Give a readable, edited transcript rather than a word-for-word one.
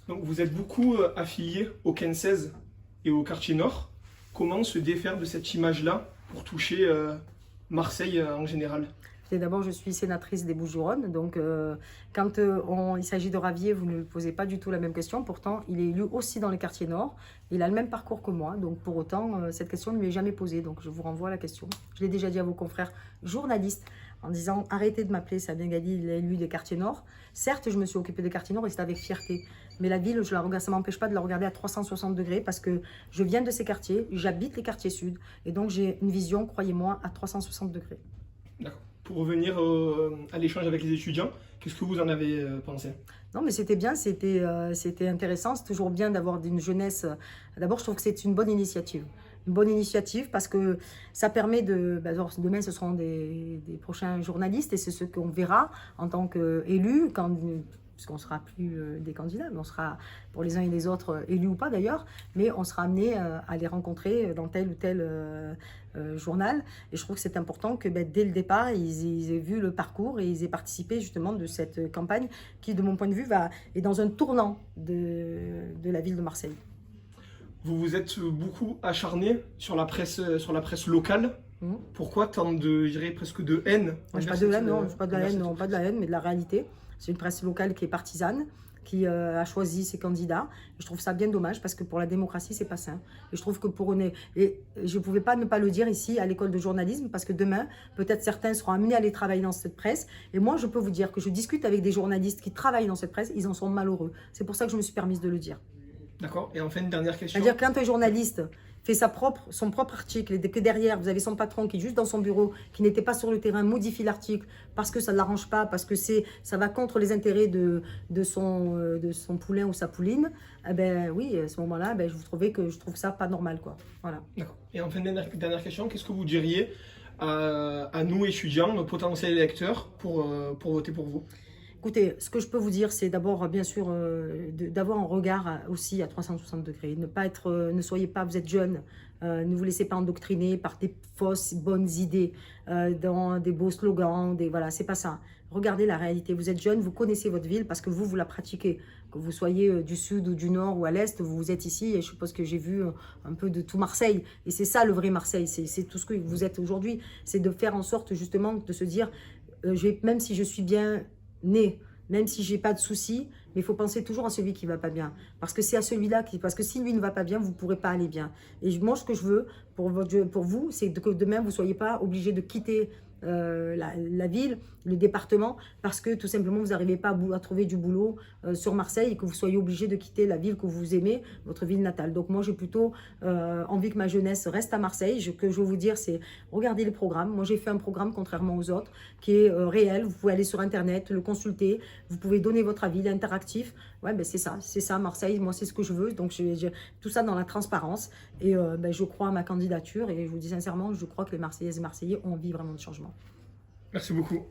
Donc vous êtes beaucoup affilié au 15-16 et au quartier nord. Comment se défaire de cette image-là pour toucher Marseille en général? D'abord, je suis sénatrice des Bouches-du-Rhône, donc quand il s'agit de Ravier, vous ne me posez pas du tout la même question. Pourtant, il est élu aussi dans les quartiers nord. Il a le même parcours que moi, donc pour autant, cette question ne lui est jamais posée. Donc je vous renvoie à la question. Je l'ai déjà dit à vos confrères journalistes en disant arrêtez de m'appeler Sabien Gadi, il est élu des quartiers nord. Certes, je me suis occupée des quartiers nord et c'est avec fierté. Mais la ville, ça ne m'empêche pas de la regarder à 360 degrés parce que je viens de ces quartiers, j'habite les quartiers sud et donc j'ai une vision, croyez-moi, à 360 degrés. D'accord. Pour revenir à l'échange avec les étudiants, qu'est-ce que vous en avez pensé? Non, mais c'était bien, c'était intéressant. C'est toujours bien d'avoir une jeunesse. D'abord, je trouve que c'est une bonne initiative. Une bonne initiative parce que ça permet de... demain, ce seront des prochains journalistes et c'est ce qu'on verra en tant qu'élus, puisqu'on ne sera plus des candidats, mais on sera pour les uns et les autres élus ou pas d'ailleurs, mais on sera amené à les rencontrer dans tel ou tel journal. Et je trouve que c'est important que dès le départ, ils aient vu le parcours et ils aient participé justement de cette campagne qui, de mon point de vue, est dans un tournant de la ville de Marseille. Vous vous êtes beaucoup acharné sur la presse locale. Pourquoi tant de, je dirais, presque de haine? Moi, je ne pas de haine, non, pas de la haine, non, pas de la haine, mais de la réalité. C'est une presse locale qui est partisane, qui a choisi ses candidats. Et je trouve ça bien dommage parce que pour la démocratie, c'est pas sain. Et je trouve que et je ne pouvais pas ne pas le dire ici à l'école de journalisme parce que demain, peut-être certains seront amenés à aller travailler dans cette presse. Et moi, je peux vous dire que je discute avec des journalistes qui travaillent dans cette presse, ils en sont malheureux. C'est pour ça que je me suis permise de le dire. D'accord. Et enfin, une dernière question. C'est-à-dire quand un journaliste fait son propre article et que derrière, vous avez son patron qui est juste dans son bureau, qui n'était pas sur le terrain, modifie l'article parce que ça ne l'arrange pas, parce que ça va contre les intérêts de son poulain ou sa pouline, eh ben oui, à ce moment-là, je trouve ça pas normal, quoi. Voilà. D'accord. Et enfin, dernière question, qu'est-ce que vous diriez à nous, étudiants, nos potentiels électeurs, pour voter pour vous? Écoutez, ce que je peux vous dire, c'est d'abord, bien sûr, d'avoir un regard aussi à 360 degrés. Ne soyez pas, vous êtes jeune, ne vous laissez pas endoctriner par des fausses bonnes idées, dans des beaux slogans, voilà, c'est pas ça. Regardez la réalité. Vous êtes jeune, vous connaissez votre ville parce que vous la pratiquez. Que vous soyez du sud ou du nord ou à l'est, vous êtes ici et je suppose que j'ai vu un peu de tout Marseille. Et c'est ça le vrai Marseille, c'est tout ce que vous êtes aujourd'hui. C'est de faire en sorte justement de se dire, même si je suis bien né, même si j'ai pas de soucis, mais il faut penser toujours à celui qui va pas bien. Parce que c'est à celui-là parce que si lui ne va pas bien, vous ne pourrez pas aller bien. Et moi, ce que je veux pour vous, c'est que demain, vous ne soyez pas obligé de quitter la ville, le département, parce que tout simplement, vous n'arrivez pas à trouver du boulot sur Marseille et que vous soyez obligé de quitter la ville que vous aimez, votre ville natale. Donc moi, j'ai plutôt envie que ma jeunesse reste à Marseille. Ce que je veux vous dire, c'est regardez les programmes. Moi, j'ai fait un programme, contrairement aux autres, qui est réel. Vous pouvez aller sur Internet, le consulter. Vous pouvez donner votre avis, interactif. Ouais, c'est ça, Marseille. Moi, c'est ce que je veux. Donc, tout ça dans la transparence. Et je crois à ma candidature. Et je vous dis sincèrement, je crois que les Marseillaises et Marseillais ont envie vraiment de changement. Merci beaucoup.